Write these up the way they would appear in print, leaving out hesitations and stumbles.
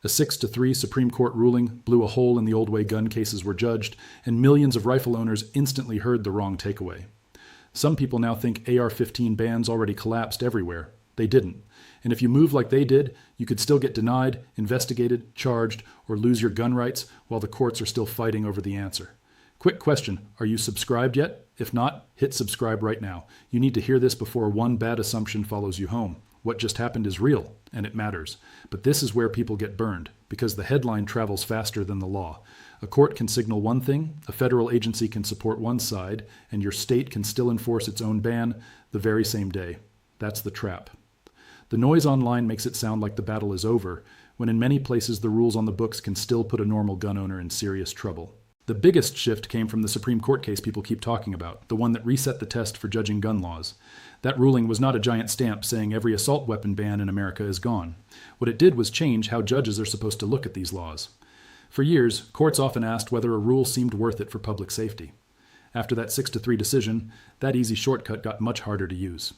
A 6-3 Supreme Court ruling blew a hole in the old way gun cases were judged, and millions of rifle owners instantly heard the wrong takeaway. Some people now think AR-15 bans already collapsed everywhere. They didn't. And if you move like they did, you could still get denied, investigated, charged, or lose your gun rights while the courts are still fighting over the answer. Quick question, are you subscribed yet? If not, hit subscribe right now. You need to hear this before one bad assumption follows you home. What just happened is real, and it matters. But this is where people get burned, because the headline travels faster than the law. A court can signal one thing, a federal agency can support one side, and your state can still enforce its own ban the very same day. That's the trap. The noise online makes it sound like the battle is over, when in many places the rules on the books can still put a normal gun owner in serious trouble. The biggest shift came from the Supreme Court case people keep talking about, the one that reset the test for judging gun laws. That ruling was not a giant stamp saying every assault weapon ban in America is gone. What it did was change how judges are supposed to look at these laws. For years, courts often asked whether a rule seemed worth it for public safety. After that 6-3 decision, that easy shortcut got much harder to use.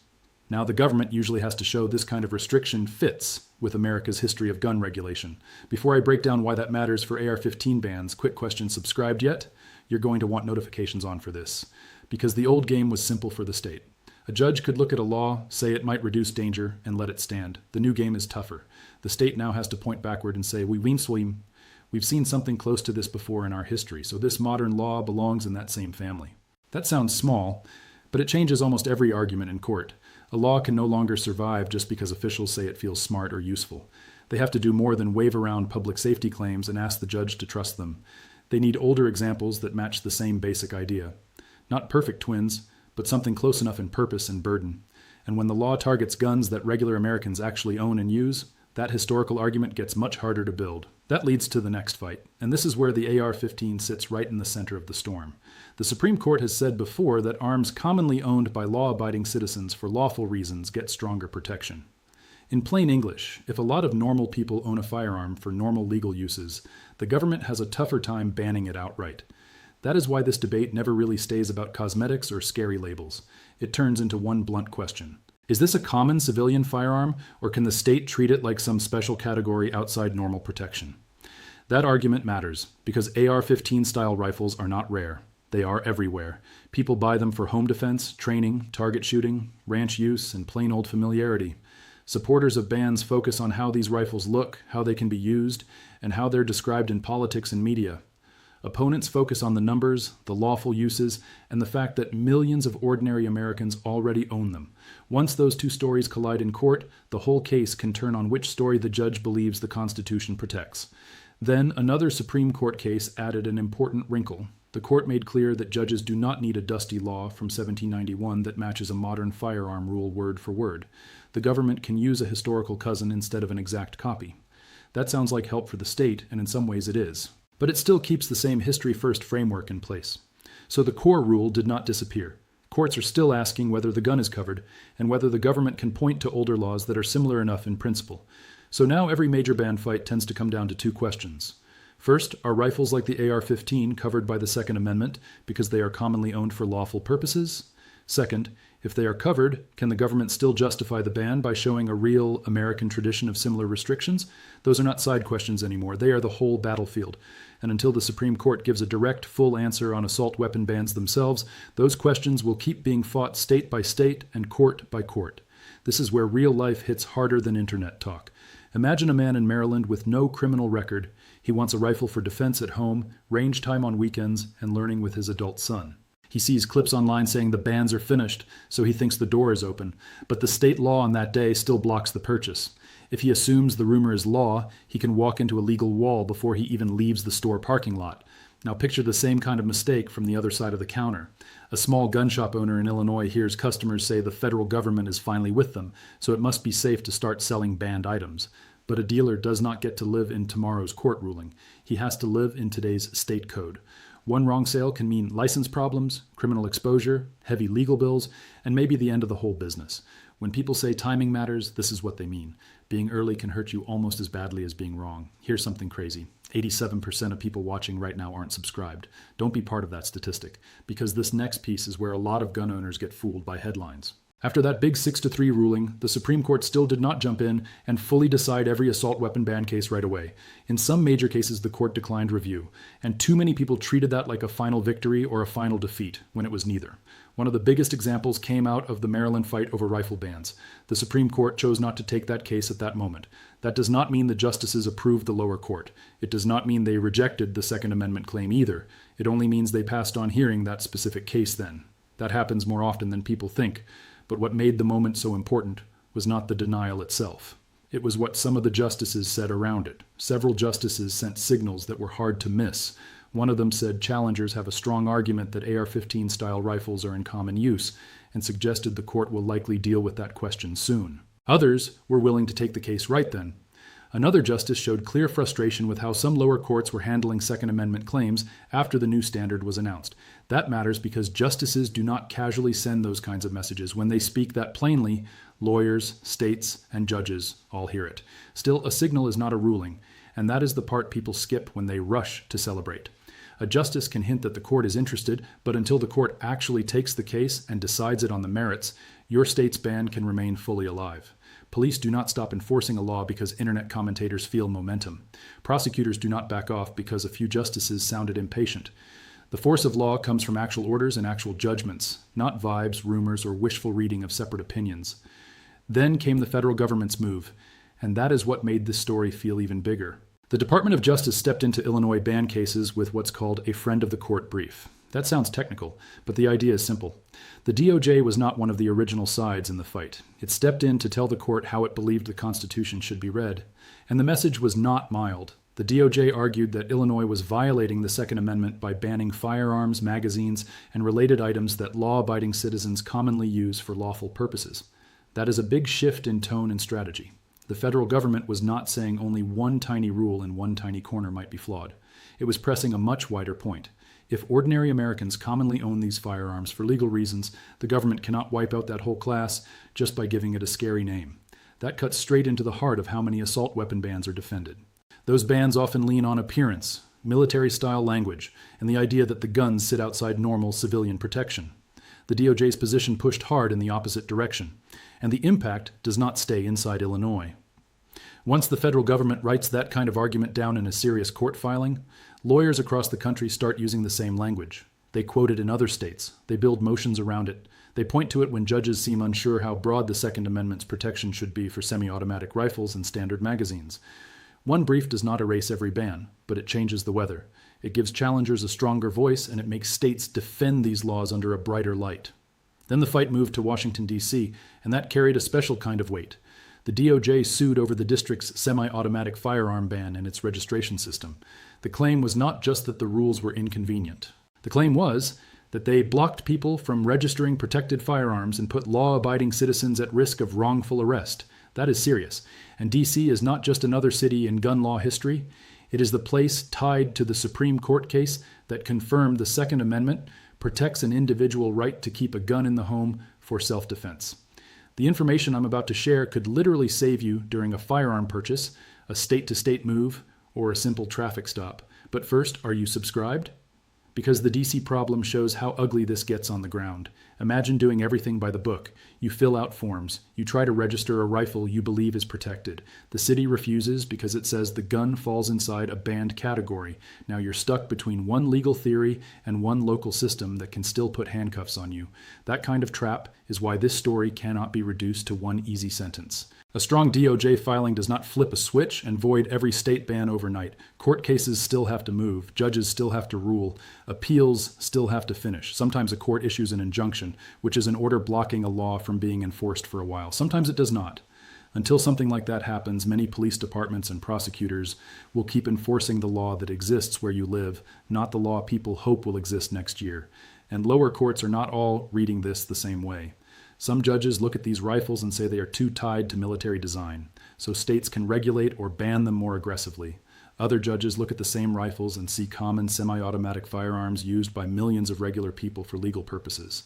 Now the government usually has to show this kind of restriction fits with America's history of gun regulation. Before I break down why that matters for AR-15 bans, quick question, subscribed yet? You're going to want notifications on for this. Because the old game was simple for the state. A judge could look at a law, say it might reduce danger, and let it stand. The new game is tougher. The state now has to point backward and say, we've seen something close to this before in our history, so this modern law belongs in that same family. That sounds small, but it changes almost every argument in court. A law can no longer survive just because officials say it feels smart or useful. They have to do more than wave around public safety claims and ask the judge to trust them. They need older examples that match the same basic idea. Not perfect twins, but something close enough in purpose and burden. And when the law targets guns that regular Americans actually own and use, that historical argument gets much harder to build. That leads to the next fight, and this is where the AR-15 sits right in the center of the storm. The Supreme Court has said before that arms commonly owned by law-abiding citizens for lawful reasons get stronger protection. In plain English, if a lot of normal people own a firearm for normal legal uses, the government has a tougher time banning it outright. That is why this debate never really stays about cosmetics or scary labels. It turns into one blunt question. Is this a common civilian firearm, or can the state treat it like some special category outside normal protection? That argument matters, because AR-15 style rifles are not rare. They are everywhere. People buy them for home defense, training, target shooting, ranch use, and plain old familiarity. Supporters of bans focus on how these rifles look, how they can be used, and how they're described in politics and media. Opponents focus on the numbers, the lawful uses, and the fact that millions of ordinary Americans already own them. Once those two stories collide in court, the whole case can turn on which story the judge believes the Constitution protects. Then another Supreme Court case added an important wrinkle. The court made clear that judges do not need a dusty law from 1791 that matches a modern firearm rule word for word. The government can use a historical cousin instead of an exact copy. That sounds like help for the state, and in some ways it is. But it still keeps the same history-first framework in place. So the core rule did not disappear. Courts are still asking whether the gun is covered, and whether the government can point to older laws that are similar enough in principle. So now every major ban fight tends to come down to two questions. First, are rifles like the AR-15 covered by the Second Amendment because they are commonly owned for lawful purposes? Second, if they are covered, can the government still justify the ban by showing a real American tradition of similar restrictions? Those are not side questions anymore. They are the whole battlefield. And until the Supreme Court gives a direct, full answer on assault weapon bans themselves, those questions will keep being fought state by state and court by court. This is where real life hits harder than internet talk. Imagine a man in Maryland with no criminal record. He wants a rifle for defense at home, range time on weekends, and learning with his adult son. He sees clips online saying the bans are finished, so he thinks the door is open, but the state law on that day still blocks the purchase. If he assumes the rumor is law, he can walk into a legal wall before he even leaves the store parking lot. Now picture the same kind of mistake from the other side of the counter. A small gun shop owner in Illinois hears customers say the federal government is finally with them, so it must be safe to start selling banned items. But a dealer does not get to live in tomorrow's court ruling. He has to live in today's state code. One wrong sale can mean license problems, criminal exposure, heavy legal bills, and maybe the end of the whole business. When people say timing matters, this is what they mean. Being early can hurt you almost as badly as being wrong. Here's something crazy. 87% of people watching right now aren't subscribed. Don't be part of that statistic, because this next piece is where a lot of gun owners get fooled by headlines. After that big 6-3 ruling, the Supreme Court still did not jump in and fully decide every assault weapon ban case right away. In some major cases, the court declined review, and too many people treated that like a final victory or a final defeat, when it was neither. One of the biggest examples came out of the Maryland fight over rifle bans. The Supreme Court chose not to take that case at that moment. That does not mean the justices approved the lower court. It does not mean they rejected the Second Amendment claim either. It only means they passed on hearing that specific case then. That happens more often than people think. But what made the moment so important was not the denial itself. It was what some of the justices said around it. Several justices sent signals that were hard to miss. One of them said challengers have a strong argument that AR-15 style rifles are in common use, and suggested the court will likely deal with that question soon. Others were willing to take the case right then. Another justice showed clear frustration with how some lower courts were handling Second Amendment claims after the new standard was announced. That matters because justices do not casually send those kinds of messages. When they speak that plainly, lawyers, states, and judges all hear it. Still, a signal is not a ruling, and that is the part people skip when they rush to celebrate. A justice can hint that the court is interested, but until the court actually takes the case and decides it on the merits, your state's ban can remain fully alive. Police do not stop enforcing a law because internet commentators feel momentum. Prosecutors do not back off because a few justices sounded impatient. The force of law comes from actual orders and actual judgments, not vibes, rumors, or wishful reading of separate opinions. Then came the federal government's move, and that is what made this story feel even bigger. The Department of Justice stepped into Illinois ban cases with what's called a friend of the court brief. That sounds technical, but the idea is simple. The DOJ was not one of the original sides in the fight. It stepped in to tell the court how it believed the Constitution should be read. And the message was not mild. The DOJ argued that Illinois was violating the Second Amendment by banning firearms, magazines, and related items that law-abiding citizens commonly use for lawful purposes. That is a big shift in tone and strategy. The federal government was not saying only one tiny rule in one tiny corner might be flawed. It was pressing a much wider point. If ordinary Americans commonly own these firearms for legal reasons, the government cannot wipe out that whole class just by giving it a scary name. That cuts straight into the heart of how many assault weapon bans are defended. Those bans often lean on appearance, military-style language, and the idea that the guns sit outside normal civilian protection. The DOJ's position pushed hard in the opposite direction, and the impact does not stay inside Illinois. Once the federal government writes that kind of argument down in a serious court filing, lawyers across the country start using the same language. They quote it in other states. They build motions around it. They point to it when judges seem unsure how broad the Second Amendment's protection should be for semi-automatic rifles and standard magazines. One brief does not erase every ban, but it changes the weather. It gives challengers a stronger voice, and it makes states defend these laws under a brighter light. Then the fight moved to Washington, D.C., and that carried a special kind of weight. The DOJ sued over the district's semi-automatic firearm ban and its registration system. The claim was not just that the rules were inconvenient. The claim was that they blocked people from registering protected firearms and put law-abiding citizens at risk of wrongful arrest. That is serious. And D.C. is not just another city in gun law history. It is the place tied to the Supreme Court case that confirmed the Second Amendment protects an individual right to keep a gun in the home for self-defense. The information I'm about to share could literally save you during a firearm purchase, a state-to-state move, or a simple traffic stop. But first, are you subscribed? Because the DC problem shows how ugly this gets on the ground. Imagine doing everything by the book. You fill out forms. You try to register a rifle you believe is protected. The city refuses because it says the gun falls inside a banned category. Now you're stuck between one legal theory and one local system that can still put handcuffs on you. That kind of trap is why this story cannot be reduced to one easy sentence. A strong DOJ filing does not flip a switch and void every state ban overnight. Court cases still have to move. Judges still have to rule. Appeals still have to finish. Sometimes a court issues an injunction, which is an order blocking a law from being enforced for a while. Sometimes it does not. Until something like that happens, many police departments and prosecutors will keep enforcing the law that exists where you live, not the law people hope will exist next year. And lower courts are not all reading this the same way. Some judges look at these rifles and say they are too tied to military design, so states can regulate or ban them more aggressively. Other judges look at the same rifles and see common semi-automatic firearms used by millions of regular people for legal purposes.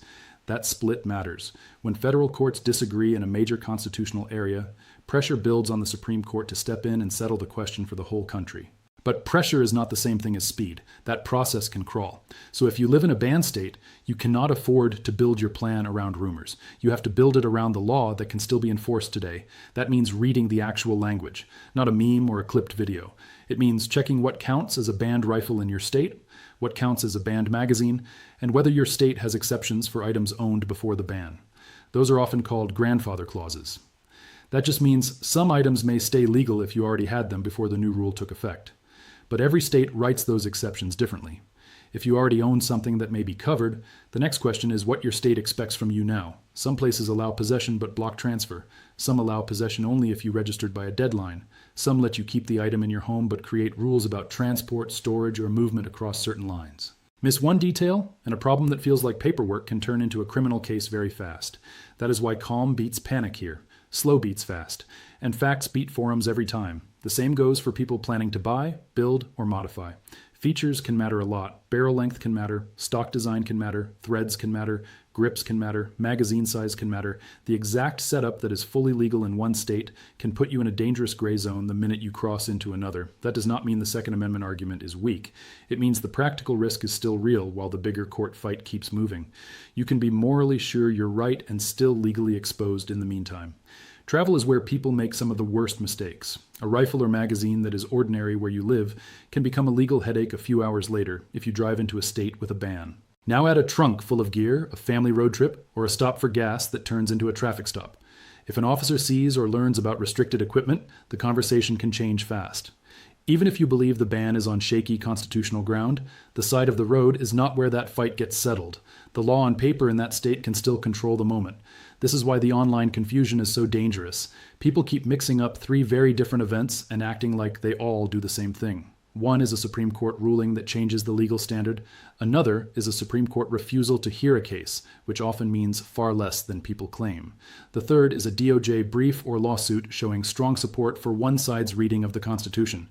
That split matters. When federal courts disagree in a major constitutional area, pressure builds on the Supreme Court to step in and settle the question for the whole country. But pressure is not the same thing as speed. That process can crawl. So if you live in a ban state, you cannot afford to build your plan around rumors. You have to build it around the law that can still be enforced today. That means reading the actual language, not a meme or a clipped video. It means checking what counts as a banned rifle in your state, what counts as a banned magazine, and whether your state has exceptions for items owned before the ban. Those are often called grandfather clauses. That just means some items may stay legal if you already had them before the new rule took effect. But every state writes those exceptions differently. If you already own something that may be covered, the next question is what your state expects from you now. Some places allow possession but block transfer. Some allow possession only if you registered by a deadline. Some let you keep the item in your home but create rules about transport, storage, or movement across certain lines. Miss one detail, and a problem that feels like paperwork can turn into a criminal case very fast. That is why calm beats panic here. Slow beats fast. And facts beat forums every time. The same goes for people planning to buy, build, or modify. Features can matter a lot. Barrel length can matter. Stock design can matter. Threads can matter. Grips can matter. Magazine size can matter. The exact setup that is fully legal in one state can put you in a dangerous gray zone the minute you cross into another. That does not mean the Second Amendment argument is weak. It means the practical risk is still real while the bigger court fight keeps moving. You can be morally sure you're right and still legally exposed in the meantime. Travel is where people make some of the worst mistakes. A rifle or magazine that is ordinary where you live can become a legal headache a few hours later if you drive into a state with a ban. Now add a trunk full of gear, a family road trip, or a stop for gas that turns into a traffic stop. If an officer sees or learns about restricted equipment, the conversation can change fast. Even if you believe the ban is on shaky constitutional ground, the side of the road is not where that fight gets settled. The law on paper in that state can still control the moment. This is why the online confusion is so dangerous. People keep mixing up three very different events and acting like they all do the same thing. One is a Supreme Court ruling that changes the legal standard. Another is a Supreme Court refusal to hear a case, which often means far less than people claim. The third is a DOJ brief or lawsuit showing strong support for one side's reading of the Constitution.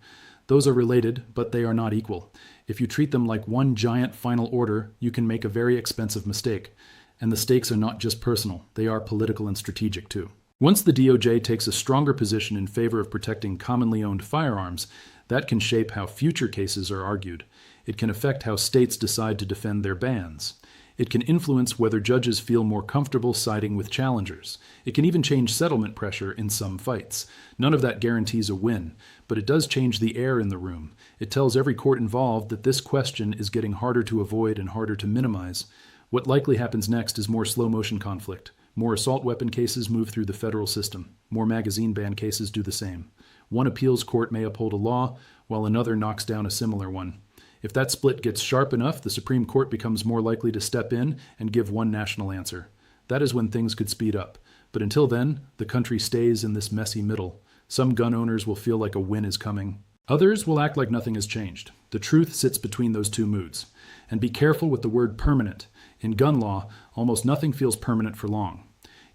Those are related, but they are not equal. If you treat them like one giant final order, you can make a very expensive mistake. And the stakes are not just personal, they are political and strategic too. Once the DOJ takes a stronger position in favor of protecting commonly owned firearms, that can shape how future cases are argued. It can affect how states decide to defend their bans. It can influence whether judges feel more comfortable siding with challengers. It can even change settlement pressure in some fights. None of that guarantees a win, but it does change the air in the room. It tells every court involved that this question is getting harder to avoid and harder to minimize. What likely happens next is more slow-motion conflict. More assault weapon cases move through the federal system. More magazine ban cases do the same. One appeals court may uphold a law, while another knocks down a similar one. If that split gets sharp enough, the Supreme Court becomes more likely to step in and give one national answer. That is when things could speed up. But until then, the country stays in this messy middle. Some gun owners will feel like a win is coming. Others will act like nothing has changed. The truth sits between those two moods. And be careful with the word permanent. In gun law, almost nothing feels permanent for long.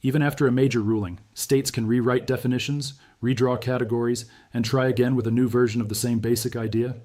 Even after a major ruling, states can rewrite definitions, redraw categories, and try again with a new version of the same basic idea.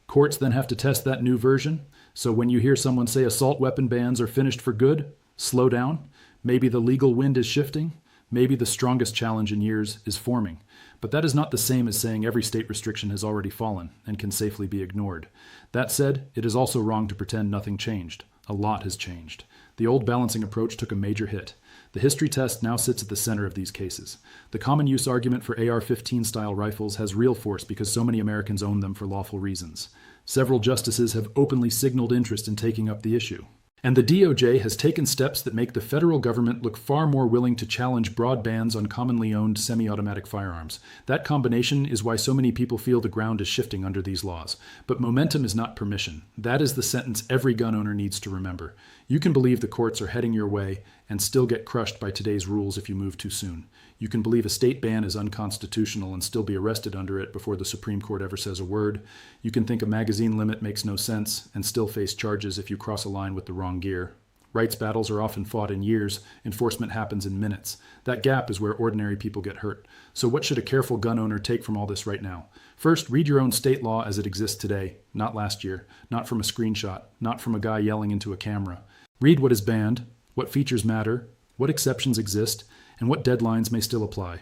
Courts then have to test that new version, so when you hear someone say assault weapon bans are finished for good, slow down. Maybe the legal wind is shifting. Maybe the strongest challenge in years is forming. But that is not the same as saying every state restriction has already fallen and can safely be ignored. That said, it is also wrong to pretend nothing changed. A lot has changed. The old balancing approach took a major hit. The history test now sits at the center of these cases. The common use argument for AR-15 style rifles has real force because so many Americans own them for lawful reasons. Several justices have openly signaled interest in taking up the issue. And the DOJ has taken steps that make the federal government look far more willing to challenge broad bans on commonly owned semi-automatic firearms. That combination is why so many people feel the ground is shifting under these laws. But momentum is not permission. That is the sentence every gun owner needs to remember. You can believe the courts are heading your way and still get crushed by today's rules if you move too soon. You can believe a state ban is unconstitutional and still be arrested under it before the Supreme Court ever says a word. You can think a magazine limit makes no sense and still face charges if you cross a line with the wrong gear. Rights battles are often fought in years. Enforcement happens in minutes. That gap is where ordinary people get hurt. So what should a careful gun owner take from all this right now? First, read your own state law as it exists today, not last year, not from a screenshot, not from a guy yelling into a camera. Read what is banned, what features matter, what exceptions exist, and what deadlines may still apply.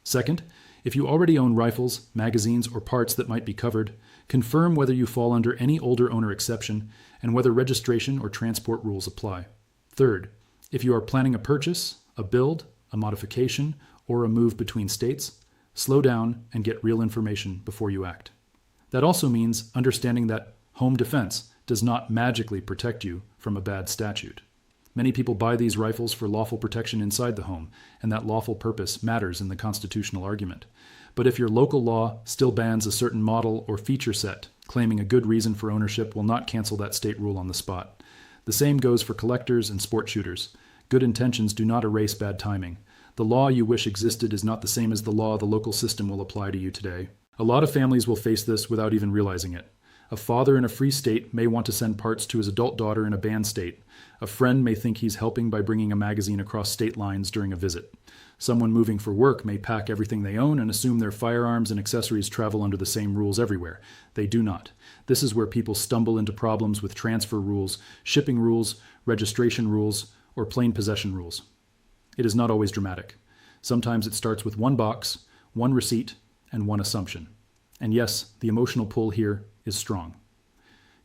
Second, If you already own rifles, magazines, or parts that might be covered, confirm whether you fall under any older owner exception and whether registration or transport rules apply. Third, if you are planning a purchase, a build, a modification, or a move between states, slow down and get real information before you act. That also means understanding that home defense does not magically protect you from a bad statute. Many people buy these rifles for lawful protection inside the home, and that lawful purpose matters in the constitutional argument. But if your local law still bans a certain model or feature set, claiming a good reason for ownership will not cancel that state rule on the spot. The same goes for collectors and sport shooters. Good intentions do not erase bad timing. The law you wish existed is not the same as the law the local system will apply to you today. A lot of families will face this without even realizing it. A father in a free state may want to send parts to his adult daughter in a banned state. A friend may think he's helping by bringing a magazine across state lines during a visit. Someone moving for work may pack everything they own and assume their firearms and accessories travel under the same rules everywhere. They do not. This is where people stumble into problems with transfer rules, shipping rules, registration rules, or plain possession rules. It is not always dramatic. Sometimes it starts with one box, one receipt, and one assumption. And yes, the emotional pull here is strong.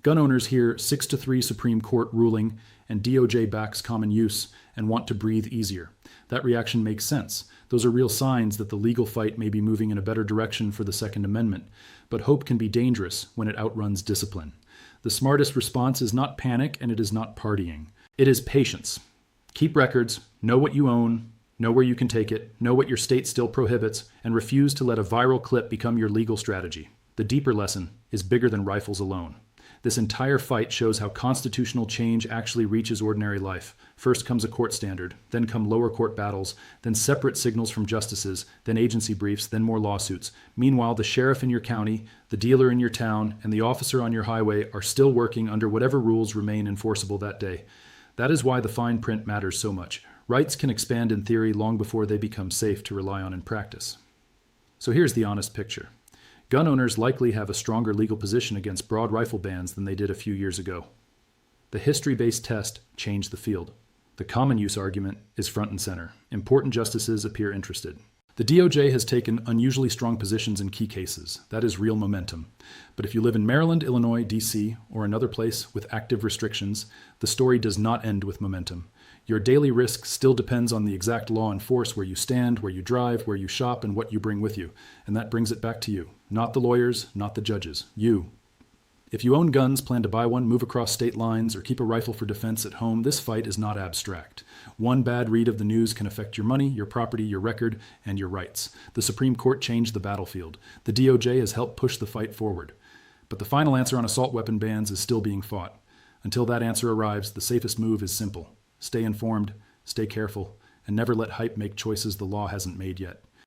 Gun owners hear 6-3 Supreme Court ruling and DOJ backs common use and want to breathe easier. That reaction makes sense. Those are real signs that the legal fight may be moving in a better direction for the Second Amendment. But hope can be dangerous when it outruns discipline. The smartest response is not panic and it is not partying. It is patience. Keep records, know what you own, know where you can take it, know what your state still prohibits, and refuse to let a viral clip become your legal strategy. The deeper lesson is bigger than rifles alone. This entire fight shows how constitutional change actually reaches ordinary life. First comes a court standard, then come lower court battles, then separate signals from justices, then agency briefs, then more lawsuits. Meanwhile, the sheriff in your county, the dealer in your town, and the officer on your highway are still working under whatever rules remain enforceable that day. That is why the fine print matters so much. Rights can expand in theory long before they become safe to rely on in practice. So here's the honest picture. Gun owners likely have a stronger legal position against broad rifle bans than they did a few years ago. The history-based test changed the field. The common use argument is front and center. Important justices appear interested. The DOJ has taken unusually strong positions in key cases. That is real momentum. But if you live in Maryland, Illinois, D.C., or another place with active restrictions, the story does not end with momentum. Your daily risk still depends on the exact law and force where you stand, where you drive, where you shop, and what you bring with you. And that brings it back to you. Not the lawyers, not the judges. You. If you own guns, plan to buy one, move across state lines, or keep a rifle for defense at home, this fight is not abstract. One bad read of the news can affect your money, your property, your record, and your rights. The Supreme Court changed the battlefield. The DOJ has helped push the fight forward. But the final answer on assault weapon bans is still being fought. Until that answer arrives, the safest move is simple. Stay informed, stay careful, and never let hype make choices the law hasn't made yet.